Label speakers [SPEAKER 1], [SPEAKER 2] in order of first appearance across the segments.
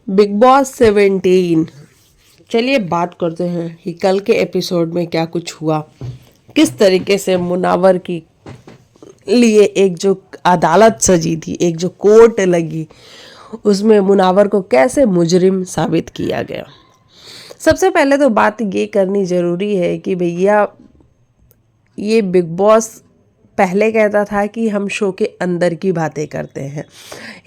[SPEAKER 1] Big boss 17। चलिए बात करते हैं कि कल के एपिसोड में क्या कुछ हुआ, किस तरीके से मुनावर की लिए एक जो अदालत सजी थी, एक जो कोर्ट लगी, उसमें मुनावर को कैसे मुजरिम साबित किया गया। सबसे पहले तो बात ये करनी ज़रूरी है कि भैया ये बिग बॉस पहले कहता था कि हम शो के अंदर की बातें करते हैं,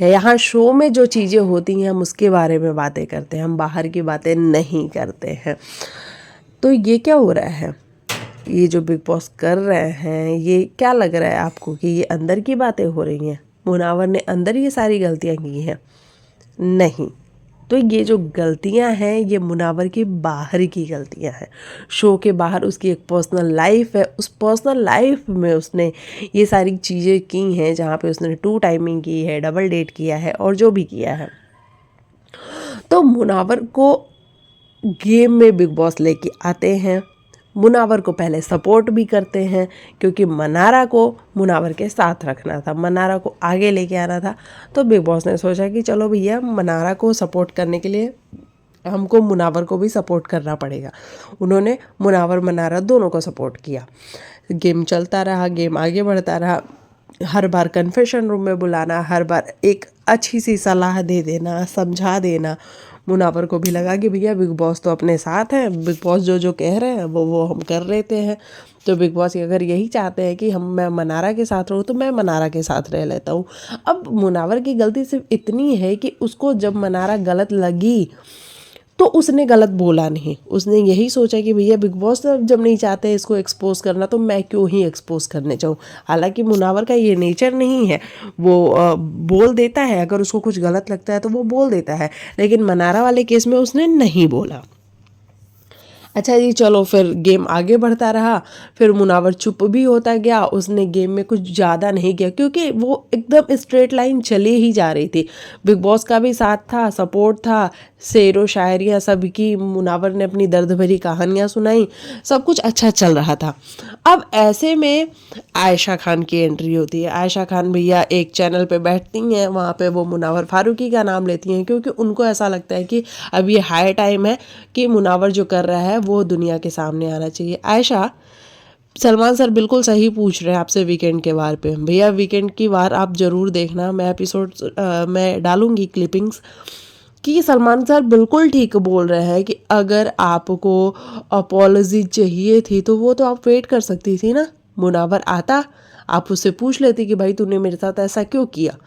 [SPEAKER 1] यहाँ शो में जो चीज़ें होती हैं हम उसके बारे में बातें करते हैं, हम बाहर की बातें नहीं करते हैं। तो ये क्या हो रहा है, ये जो बिग बॉस कर रहे हैं, ये क्या लग रहा है आपको कि ये अंदर की बातें हो रही हैं? मुनावर ने अंदर ये सारी गलतियाँ की हैं? नहीं। तो ये जो गलतियां हैं ये मुनावर की बाहर की गलतियां हैं। शो के बाहर उसकी एक पर्सनल लाइफ है, उस पर्सनल लाइफ में उसने ये सारी चीज़ें की हैं, जहाँ पे उसने 2 टाइमिंग की है, डबल डेट किया है और जो भी किया है। तो मुनावर को गेम में बिग बॉस लेके आते हैं, मुनावर को पहले सपोर्ट भी करते हैं क्योंकि मनारा को मुनावर के साथ रखना था, मनारा को आगे लेके आना था। तो बिग बॉस ने सोचा कि चलो भैया मनारा को सपोर्ट करने के लिए हमको मुनावर को भी सपोर्ट करना पड़ेगा। उन्होंने मुनावर मनारा दोनों को सपोर्ट किया। गेम चलता रहा, गेम आगे बढ़ता रहा, हर बार कन्फेशन रूम में बुलाना, हर बार एक अच्छी सी सलाह दे देना, समझा देना। मुनावर को भी लगा कि भैया बिग बॉस तो अपने साथ हैं, बिग बॉस जो जो कह रहे हैं वो हम कर लेते हैं। तो बिग बॉस अगर यही चाहते हैं कि मैं मनारा के साथ रहूँ तो मैं मनारा के साथ रह लेता हूँ। अब मुनावर की गलती सिर्फ इतनी है कि उसको जब मनारा गलत लगी तो उसने गलत बोला नहीं, उसने यही सोचा कि भैया बिग बॉस जब नहीं चाहते इसको एक्सपोज करना तो मैं क्यों ही एक्सपोज करने जाऊँ। हालांकि मुनावर का ये नेचर नहीं है, वो बोल देता है, अगर उसको कुछ गलत लगता है तो वो बोल देता है, लेकिन मनारा वाले केस में उसने नहीं बोला। अच्छा जी, चलो फिर गेम आगे बढ़ता रहा, फिर मुनावर चुप भी होता गया, उसने गेम में कुछ ज़्यादा नहीं किया क्योंकि वो एकदम स्ट्रेट लाइन चली ही जा रही थी। बिग बॉस का भी साथ था, सपोर्ट था, शेरो शायरियाँ सब की, मुनावर ने अपनी दर्द भरी कहानियाँ सुनाई, सब कुछ अच्छा चल रहा था। अब ऐसे में आयशा खान की एंट्री होती है। आयशा खान भैया एक चैनल पे बैठती हैं, वहाँ पे वो मुनावर फारूकी का नाम लेती हैं क्योंकि उनको ऐसा लगता है कि अब ये हाई टाइम है कि मुनावर जो कर रहा है वो दुनिया के सामने आना चाहिए। आयशा, सलमान सर बिल्कुल सही पूछ रहे हैं आपसे वीकेंड के वार पे। भैया वीकेंड की वार आप ज़रूर देखना, मैं एपिसोड मैं डालूंगी क्लिपिंग्स कि सलमान सर बिल्कुल ठीक बोल रहे हैं कि अगर आपको अपॉलॉजी चाहिए थी तो वो तो आप वेट कर सकती थी ना। मुनावर आता, आप उससे पूछ लेती कि भाई तूने मेरे साथ ऐसा क्यों किया।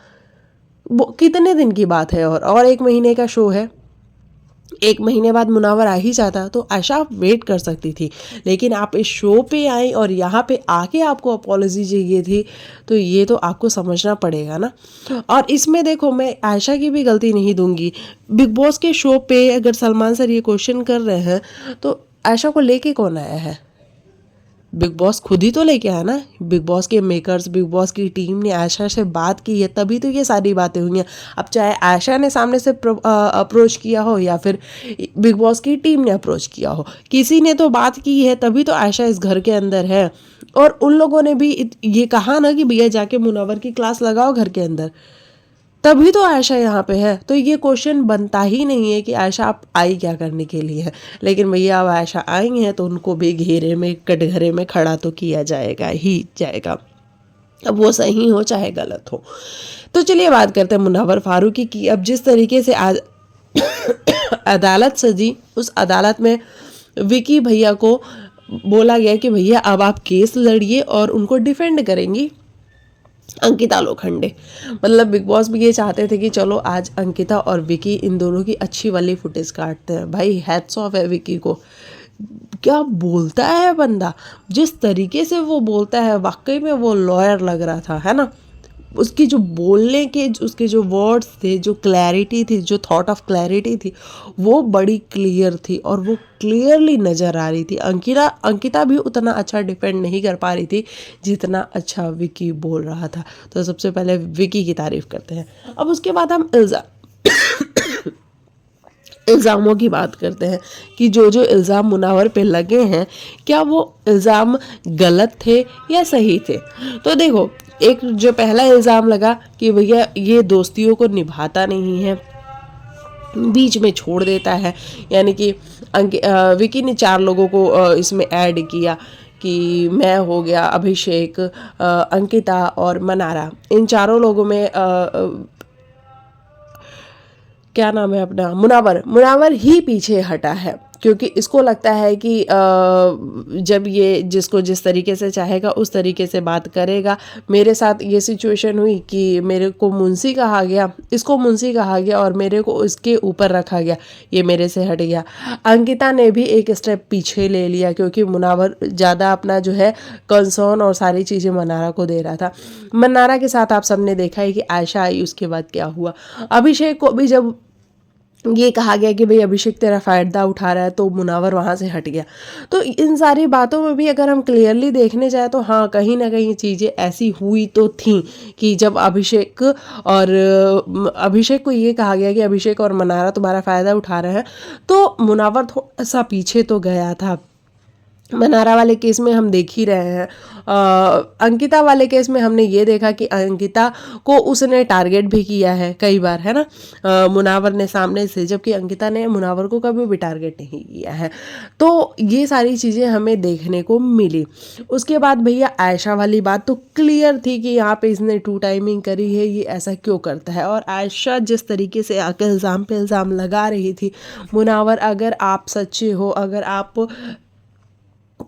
[SPEAKER 1] वो कितने दिन की बात है, और 1 महीने का शो है, 1 महीने बाद मुनावर आ ही जाता तो आशा आप वेट कर सकती थी। लेकिन आप इस शो पे आई और यहाँ पे आके आपको अपॉलॉजी चाहिए थी, तो ये तो आपको समझना पड़ेगा ना। और इसमें देखो, मैं आयशा की भी गलती नहीं दूंगी। बिग बॉस के शो पे अगर सलमान सर ये क्वेश्चन कर रहे हैं तो आयशा को लेके कौन आया है? बिग बॉस खुद ही तो लेके आया ना। बिग बॉस के मेकर्स, बिग बॉस की टीम ने आयशा से बात की है, तभी तो ये सारी बातें हुई हैं। अब चाहे आयशा ने सामने से अप्रोच किया हो या फिर बिग बॉस की टीम ने अप्रोच किया हो, किसी ने तो बात की है, तभी तो आयशा इस घर के अंदर है। और उन लोगों ने भी ये कहा ना कि भैया जाके मुनव्वर की क्लास लगाओ घर के अंदर, तभी तो आयशा यहाँ पे है। तो ये क्वेश्चन बनता ही नहीं है कि आयशा आप आई क्या करने के लिए है। लेकिन भैया अब आयशा आई हैं तो उनको भी घेरे में, कटघरे में खड़ा तो किया जाएगा ही जाएगा, अब वो सही हो चाहे गलत हो। तो चलिए बात करते हैं मुनव्वर फारूकी की। अब जिस तरीके से आज अदालत सजी, उस अदालत में विकी भैया को बोला गया कि भैया अब आप केस लड़िए और उनको डिफेंड करेंगी अंकिता लोखंडे। मतलब बिग बॉस भी ये चाहते थे कि चलो आज अंकिता और विकी इन दोनों की अच्छी वाली फुटेज काटते हैं। भाई हैट्स ऑफ है विकी को, क्या बोलता है बंदा, जिस तरीके से वो बोलता है वाकई में वो लॉयर लग रहा था, है ना। उसकी जो बोलने के उसके जो वर्ड्स थे, जो क्लैरिटी थी, जो थॉट ऑफ क्लैरिटी थी, वो बड़ी क्लियर थी और वो क्लियरली नज़र आ रही थी। अंकिता भी उतना अच्छा डिफेंड नहीं कर पा रही थी जितना अच्छा विकी बोल रहा था। तो सबसे पहले विकी की तारीफ करते हैं। अब उसके बाद हम इल्ज़ामों की बात करते हैं कि जो जो इल्ज़ाम मुनव्वर पे लगे हैं, क्या वो इल्ज़ाम गलत थे या सही थे। तो देखो, एक जो पहला इल्ज़ाम लगा कि भैया ये दोस्तियों को निभाता नहीं है, बीच में छोड़ देता है। यानी कि विकी ने 4 लोगों को इसमें ऐड किया कि मैं हो गया, अभिषेक, अंकिता और मनारा। इन चारों लोगों में क्या नाम है अपना, मुनावर ही पीछे हटा है, क्योंकि इसको लगता है कि जब ये जिसको जिस तरीके से चाहेगा उस तरीके से बात करेगा। मेरे साथ ये सिचुएशन हुई कि मेरे को मुंशी कहा गया, इसको मुंशी कहा गया और मेरे को उसके ऊपर रखा गया, ये मेरे से हट गया। अंकिता ने भी एक स्टेप पीछे ले लिया, क्योंकि मुनावर ज़्यादा अपना जो है कंसर्न और सारी चीज़ें मनारा को दे रहा था। मनारा के साथ आप सबने देखा है कि आयशा आई, उसके बाद क्या हुआ। अभिषेक को भी जब ये कहा गया कि भाई अभिषेक तेरा फ़ायदा उठा रहा है, तो मुनावर वहाँ से हट गया। तो इन सारी बातों में भी अगर हम क्लियरली देखने जाए तो हाँ, कहीं ना कहीं चीज़ें ऐसी हुई तो थी कि जब अभिषेक को ये कहा गया कि अभिषेक और मनारा तुम्हारा फ़ायदा उठा रहे हैं, तो मुनावर थोड़ा सा पीछे तो गया था। मनारा वाले केस में हम देख ही रहे हैं। अंकिता वाले केस में हमने ये देखा कि अंकिता को उसने टारगेट भी किया है कई बार, है ना, मुनावर ने सामने से, जबकि अंकिता ने मुनावर को कभी भी टारगेट नहीं किया है। तो ये सारी चीज़ें हमें देखने को मिली। उसके बाद भैया आयशा वाली बात तो क्लियर थी कि यहाँ पे इसने 2 टाइमिंग करी है, ये ऐसा क्यों करता है। और आयशा जिस तरीके से आकर इल्ज़ाम पे इल्ज़ाम लगा रही थी, मुनावर अगर आप सच्चे हो, अगर आप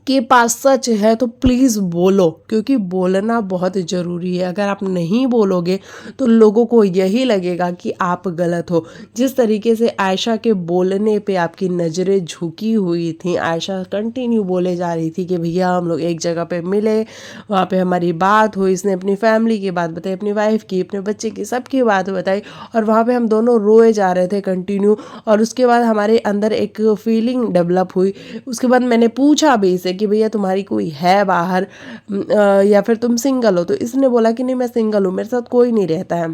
[SPEAKER 1] के पास सच है तो प्लीज़ बोलो, क्योंकि बोलना बहुत ज़रूरी है। अगर आप नहीं बोलोगे तो लोगों को यही लगेगा कि आप गलत हो। जिस तरीके से आयशा के बोलने पे आपकी नज़रें झुकी हुई थी, आयशा कंटिन्यू बोले जा रही थी कि भैया हम लोग एक जगह पे मिले, वहाँ पे हमारी बात हुई, इसने अपनी फैमिली की बात बताई, अपनी वाइफ की, अपने बच्चे की, सबकी बात बताई, और वहाँ पे हम दोनों रोए जा रहे थे कंटिन्यू। और उसके बाद हमारे अंदर एक फीलिंग डेवलप हुई। उसके बाद मैंने पूछा भी इसे कि भैया तुम्हारी कोई है बाहर, या फिर तुम सिंगल हो। तो इसने बोला कि नहीं मैं सिंगल हूँ, मेरे साथ कोई नहीं रहता है।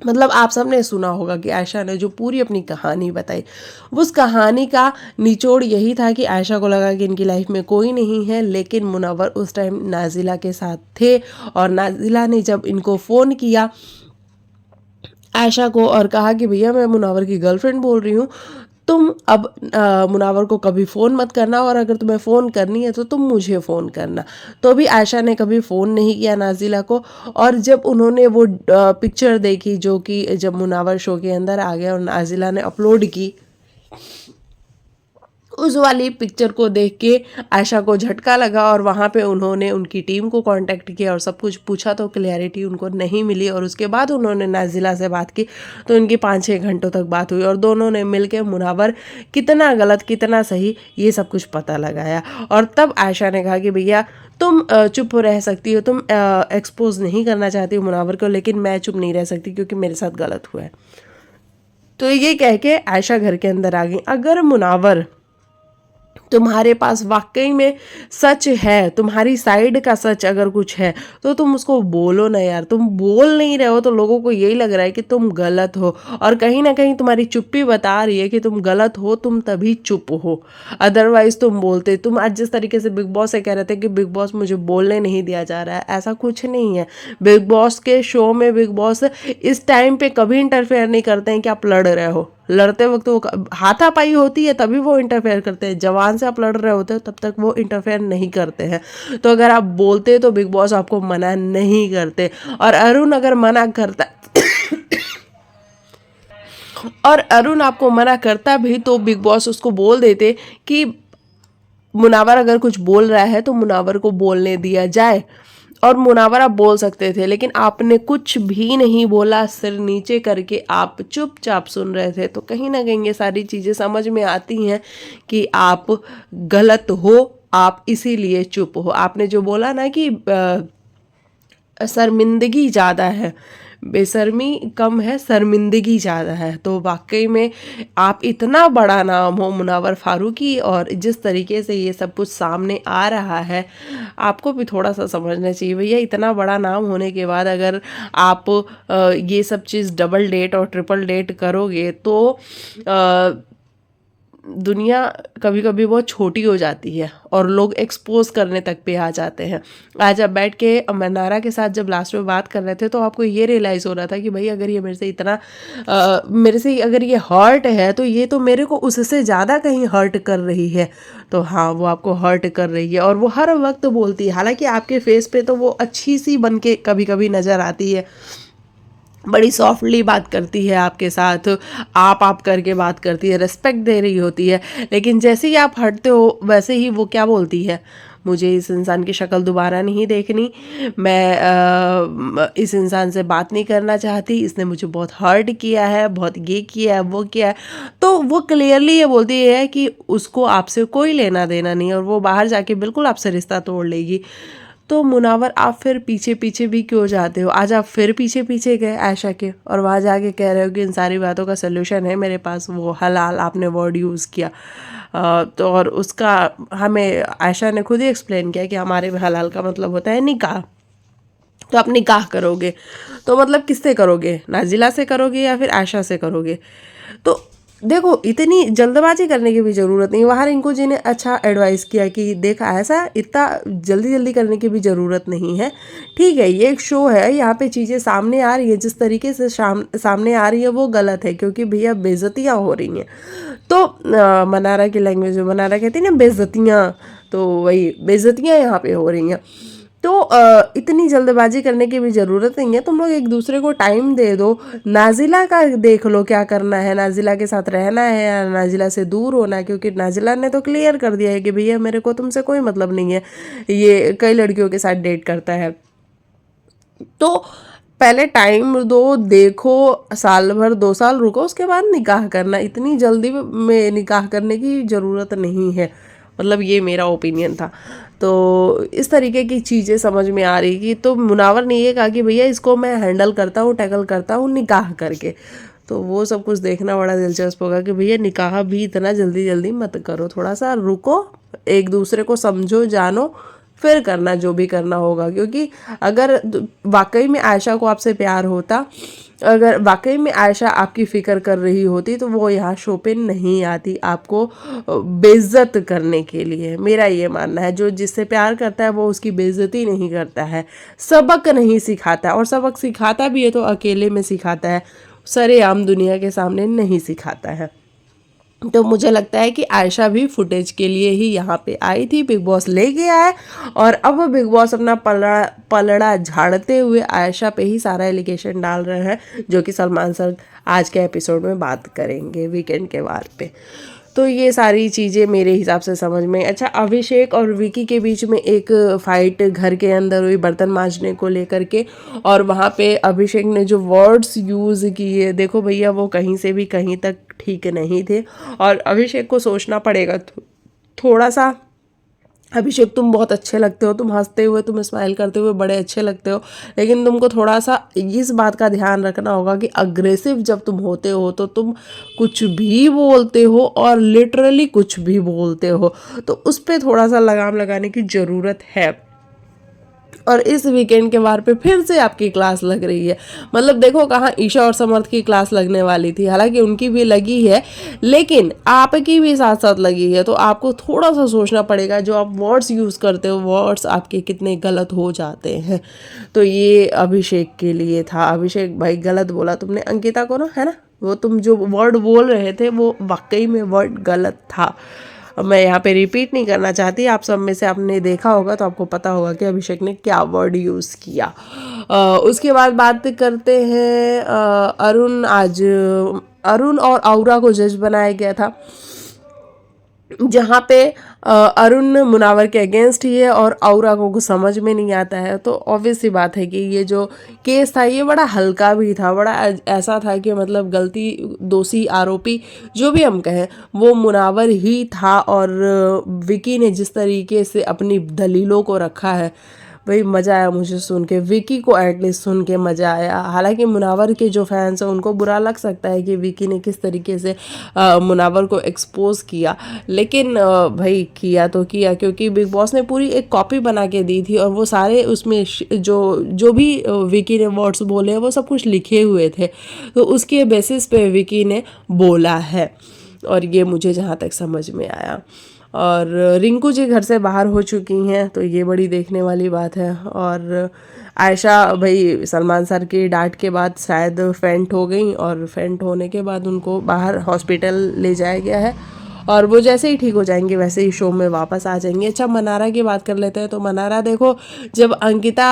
[SPEAKER 1] मतलब आप सबने सुना होगा कि आयशा ने जो पूरी अपनी कहानी बताई, उस कहानी का निचोड़ यही था कि आयशा को लगा कि इनकी लाइफ में कोई नहीं है, लेकिन मुनव्वर उस टाइम नाजिला के साथ थे। और नाजिला ने जब इनको फ़ोन किया आयशा को और कहा कि भैया मैं मुनव्वर की गर्लफ्रेंड बोल रही हूँ, तुम अब मुनव्वर को कभी फ़ोन मत करना, और अगर तुम्हें फ़ोन करनी है तो तुम मुझे फ़ोन करना। तो भी आयशा ने कभी फ़ोन नहीं किया नाजिला को। और जब उन्होंने वो पिक्चर देखी, जो कि जब मुनव्वर शो के अंदर आ गया और नाजिला ने अपलोड की, उस वाली पिक्चर को देख के आयशा को झटका लगा, और वहाँ पे उन्होंने उनकी टीम को कांटेक्ट किया और सब कुछ पूछा, तो क्लैरिटी उनको नहीं मिली। और उसके बाद उन्होंने नाजिला से बात की, तो उनकी 5-6 घंटों तक बात हुई, और दोनों ने मिलकर मुनव्वर कितना गलत कितना सही ये सब कुछ पता लगाया। और तब आयशा ने कहा कि भैया तुम चुप रह सकती हो, तुम एक्सपोज नहीं करना चाहती हो मुनव्वर को, लेकिन मैं चुप नहीं रह सकती क्योंकि मेरे साथ गलत हुआ है। तो ये कह के आयशा घर के अंदर आ गई। अगर मुनव्वर तुम्हारे पास वाकई में सच है, तुम्हारी साइड का सच अगर कुछ है, तो तुम उसको बोलो ना यार। तुम बोल नहीं रहे हो तो लोगों को यही लग रहा है कि तुम गलत हो, और कहीं ना कहीं तुम्हारी चुप्पी बता रही है कि तुम गलत हो, तुम तभी चुप हो। अदरवाइज तुम बोलते। तुम आज जिस तरीके से बिग बॉस से कह रहे थे कि बिग बॉस मुझे बोलने नहीं दिया जा रहा है, ऐसा कुछ नहीं है। बिग बॉस के शो में बिग बॉस इस टाइम पे कभी इंटरफेयर नहीं करते हैं कि आप लड़ रहे हो। लड़ते वक्त वो हाथापाई होती है तभी वो इंटरफेयर करते हैं, जवान से आप लड़ रहे होते हो तब तक वो इंटरफेयर नहीं करते हैं। तो अगर आप बोलते तो बिग बॉस आपको मना नहीं करते। और अरुण अगर मना करता और अरुण आपको मना करता भी तो बिग बॉस उसको बोल देते कि मुनव्वर अगर कुछ बोल रहा है तो मुनव्वर को बोलने दिया जाए। और मुनव्वर आप बोल सकते थे, लेकिन आपने कुछ भी नहीं बोला, सिर नीचे करके आप चुपचाप सुन रहे थे। तो कहीं ना कहीं ये सारी चीज़ें समझ में आती हैं कि आप गलत हो, आप इसीलिए चुप हो। आपने जो बोला ना कि शर्मिंदगी ज़्यादा है, बेशर्मी कम है, शर्मिंदगी ज़्यादा है। तो वाकई में आप इतना बड़ा नाम हो मुनव्वर फारूकी, और जिस तरीके से ये सब कुछ सामने आ रहा है, आपको भी थोड़ा सा समझना चाहिए भैया। इतना बड़ा नाम होने के बाद अगर आप ये सब चीज़ डबल डेट और ट्रिपल डेट करोगे तो दुनिया कभी कभी बहुत छोटी हो जाती है और लोग एक्सपोज करने तक पे आ जाते हैं। आज आप बैठ के मनारा के साथ जब लास्ट में बात कर रहे थे तो आपको ये रियलाइज़ हो रहा था कि भाई अगर ये मेरे से इतना मेरे से अगर ये हर्ट है तो ये तो मेरे को उससे ज़्यादा कहीं हर्ट कर रही है। तो हाँ, वो आपको हर्ट कर रही है और वो हर वक्त बोलती है, हालांकि आपके फेस पे तो वो अच्छी सी बन के कभी कभी नज़र आती है, बड़ी सॉफ्टली बात करती है आपके साथ, आप करके बात करती है, रिस्पेक्ट दे रही होती है, लेकिन जैसे ही आप हटते हो वैसे ही वो क्या बोलती है, मुझे इस इंसान की शक्ल दोबारा नहीं देखनी, मैं इस इंसान से बात नहीं करना चाहती, इसने मुझे बहुत हर्ट किया है, बहुत ये किया है, वो किया है। तो वो क्लियरली ये बोलती है कि उसको आपसे कोई लेना देना नहीं और वो बाहर जाके बिल्कुल आपसे रिश्ता तोड़ लेगी। तो मुनावर, आप फिर पीछे पीछे भी क्यों जाते हो? आज आप फिर पीछे पीछे गए आयशा के और वहाँ जाके कह रहे हो कि इन सारी बातों का सलूशन है मेरे पास, वो हलाल आपने वर्ड यूज़ किया। तो और उसका हमें आयशा ने खुद ही एक्सप्लेन किया कि हमारे में हलाल का मतलब होता है निकाह। तो आप निकाह करोगे तो मतलब किससे करोगे? नाजिला से करोगे या फिर आयशा से करोगे? तो देखो, इतनी जल्दबाजी करने की भी ज़रूरत नहीं। वहाँ रिंकू जी ने अच्छा एडवाइस किया कि देख ऐसा इतना जल्दी जल्दी करने की भी ज़रूरत नहीं है, ठीक है ये एक शो है, यहाँ पे चीज़ें सामने आ रही है, जिस तरीके से सामने आ रही है वो गलत है क्योंकि भैया बेइज्जतियाँ हो रही हैं। तो मनारा की लैंग्वेज में मनारा कहती है ना बेइज्जतियाँ, तो वही बेइज्जतियाँ यहाँ पे हो रही हैं। तो इतनी जल्दबाजी करने की भी ज़रूरत नहीं है, तुम लोग एक दूसरे को टाइम दे दो। नाजिला का देख लो क्या करना है, नाजिला के साथ रहना है या नाजिला से दूर होना है, क्योंकि नाजिला ने तो क्लियर कर दिया है कि भैया मेरे को तुमसे कोई मतलब नहीं है, ये कई लड़कियों के साथ डेट करता है। तो पहले टाइम दो, देखो, साल भर 2 साल रुको, उसके बाद निकाह करना। इतनी जल्दी में निकाह करने की ज़रूरत नहीं है, मतलब ये मेरा ओपिनियन था। तो इस तरीके की चीज़ें समझ में आ रही कि तो मुनावर ने ये कहा कि भैया इसको मैं हैंडल करता हूँ, टैकल करता हूँ निकाह करके। तो वो सब कुछ देखना बड़ा दिलचस्प होगा कि भैया निकाह भी इतना जल्दी जल्दी मत करो, थोड़ा सा रुको, एक दूसरे को समझो, जानो, फिर करना जो भी करना होगा। क्योंकि अगर वाकई में आयशा को आपसे प्यार होता, अगर वाकई में आयशा आपकी फ़िक्र कर रही होती तो वो यहाँ शो पे नहीं आती आपको बेइज्जत करने के लिए। मेरा ये मानना है, जो जिससे प्यार करता है वो उसकी बेइज्जती नहीं करता है, सबक नहीं सिखाता, और सबक सिखाता भी है तो अकेले में सिखाता है, सरेआम दुनिया के सामने नहीं सिखाता है। तो मुझे लगता है कि आयशा भी फुटेज के लिए ही यहाँ पे आई थी, बिग बॉस ले गया है और अब बिग बॉस अपना पलड़ा झाड़ते हुए आयशा पे ही सारा एलिगेशन डाल रहे हैं, जो कि सलमान सर आज के एपिसोड में बात करेंगे वीकेंड के वार पे। तो ये सारी चीज़ें मेरे हिसाब से समझ में। अच्छा, अभिषेक और विकी के बीच में एक फाइट घर के अंदर हुई बर्तन मांजने को लेकर के, और वहाँ पे अभिषेक ने जो वर्ड्स यूज़ किए, देखो भैया वो कहीं से भी कहीं तक ठीक नहीं थे और अभिषेक को सोचना पड़ेगा थोड़ा सा। अभिषेक, तुम बहुत अच्छे लगते हो, तुम हंसते हुए, तुम स्माइल करते हुए बड़े अच्छे लगते हो, लेकिन तुमको थोड़ा सा इस बात का ध्यान रखना होगा कि अग्रेसिव जब तुम होते हो तो तुम कुछ भी बोलते हो और लिटरली कुछ भी बोलते हो, तो उस पर थोड़ा सा लगाम लगाने की ज़रूरत है। और इस वीकेंड के वार पे फिर से आपकी क्लास लग रही है, मतलब देखो कहाँ ईशा और समर्थ की क्लास लगने वाली थी, हालांकि उनकी भी लगी है लेकिन आपकी भी साथ साथ लगी है। तो आपको थोड़ा सा सोचना पड़ेगा, जो आप वर्ड्स यूज़ करते हो वर्ड्स आपके कितने गलत हो जाते हैं। तो ये अभिषेक के लिए था। अभिषेक भाई गलत बोला तुमने अंकिता को ना, है ना, वो तुम जो वर्ड बोल रहे थे वो वाकई में वर्ड गलत था। मैं यहाँ पे रिपीट नहीं करना चाहती, आप सब में से आपने देखा होगा तो आपको पता होगा कि अभिषेक ने क्या वर्ड यूज़ किया। उसके बाद बात करते हैं अरुण। आज अरुण और औरा को जज बनाया गया था, जहाँ पे अरुण मुनावर के अगेंस्ट ही है और औरा को कुछ समझ में नहीं आता है। तो ऑब्वियस सी बात है कि ये जो केस था ये बड़ा हल्का भी था, बड़ा ऐसा था कि मतलब गलती, दोषी, आरोपी जो भी हम कहें वो मुनावर ही था। और विकी ने जिस तरीके से अपनी दलीलों को रखा है, भाई मज़ा आया मुझे सुन के, विकी को एटलीस्ट सुन के मज़ा आया। हालांकि मुनावर के जो फैंस हैं उनको बुरा लग सकता है कि विकी ने किस तरीके से मुनावर को एक्सपोज किया, लेकिन भाई किया तो किया, क्योंकि बिग बॉस ने पूरी एक कॉपी बना के दी थी और वो सारे उसमें जो भी विकी ने वर्ड्स बोले वो सब कुछ लिखे हुए थे, तो उसके बेसिस पे विकी ने बोला है। और ये मुझे जहाँ तक समझ में आया। और रिंकू जी घर से बाहर हो चुकी हैं, तो ये बड़ी देखने वाली बात है। और आयशा भाई सलमान सर की डांट के बाद शायद फेंट हो गई, और फेंट होने के बाद उनको बाहर हॉस्पिटल ले जाया गया है, और वो जैसे ही ठीक हो जाएंगे वैसे ही शो में वापस आ जाएंगे। अच्छा, मनारा की बात कर लेते हैं। तो मनारा देखो, जब अंकिता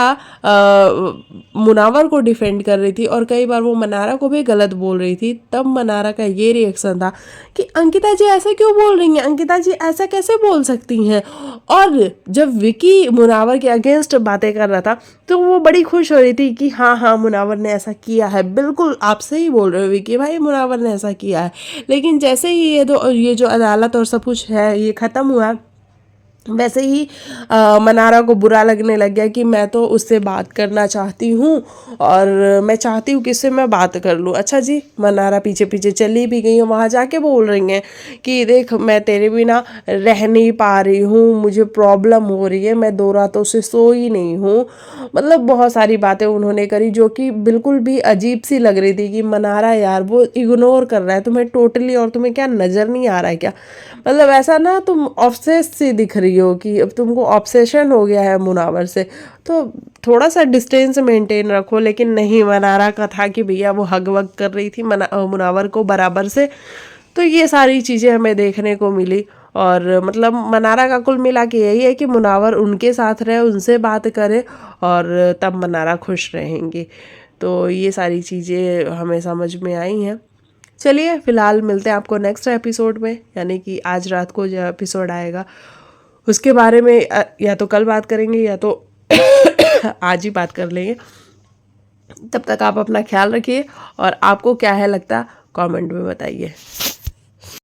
[SPEAKER 1] मुनावर को डिफेंड कर रही थी और कई बार वो मनारा को भी गलत बोल रही थी, तब मनारा का ये रिएक्शन था कि अंकिता जी ऐसा क्यों बोल रही हैं, अंकिता जी ऐसा कैसे बोल सकती हैं। और जब विकी मुनावर के अगेंस्ट बातें कर रहा था तो वो बड़ी खुश हो रही थी कि हाँ हाँ मुनावर ने ऐसा किया है, बिल्कुल आप सही बोल रहे हो विकी भाई, मुनावर ने ऐसा किया है। लेकिन जैसे ही ये जो अदालत और सब कुछ है ये ख़त्म हुआ, वैसे ही मनारा को बुरा लगने लग गया कि मैं तो उससे बात करना चाहती हूँ और मैं चाहती हूँ कि इससे मैं बात कर लूँ। अच्छा जी, मनारा पीछे पीछे चली भी गई है, वहाँ जाके बोल रही हैं कि देख मैं तेरे बिना रह नहीं पा रही हूँ, मुझे प्रॉब्लम हो रही है, मैं 2 रातों से सोई नहीं हूँ। मतलब बहुत सारी बातें उन्होंने करी जो कि बिल्कुल भी अजीब सी लग रही थी कि मनारा यार वो इग्नोर कर रहा है तुम्हें टोटली, और तुम्हें क्या नज़र नहीं आ रहा है क्या। मतलब ऐसा ना तुम ऑब्सेस सी दिख रही हो कि अब तुमको ऑब्सेशन हो गया है मुनावर से, तो थोड़ा सा डिस्टेंस मेंटेन रखो। लेकिन नहीं, मनारा का था कि भैया वो हग वग कर रही थी मुनावर को बराबर से। तो ये सारी चीज़ें हमें देखने को मिली। और मतलब मनारा का कुल मिला के यही है कि मुनावर उनके साथ रहे, उनसे बात करे, और तब मनारा खुश रहेंगी। तो ये सारी चीज़ें हमें समझ में आई हैं। चलिए फिलहाल मिलते हैं आपको नेक्स्ट एपिसोड में, यानी कि आज रात को जो एपिसोड आएगा उसके बारे में या तो कल बात करेंगे या तो आज ही बात कर लेंगे। तब तक आप अपना ख्याल रखिए, और आपको क्या है लगता कमेंट में बताइए।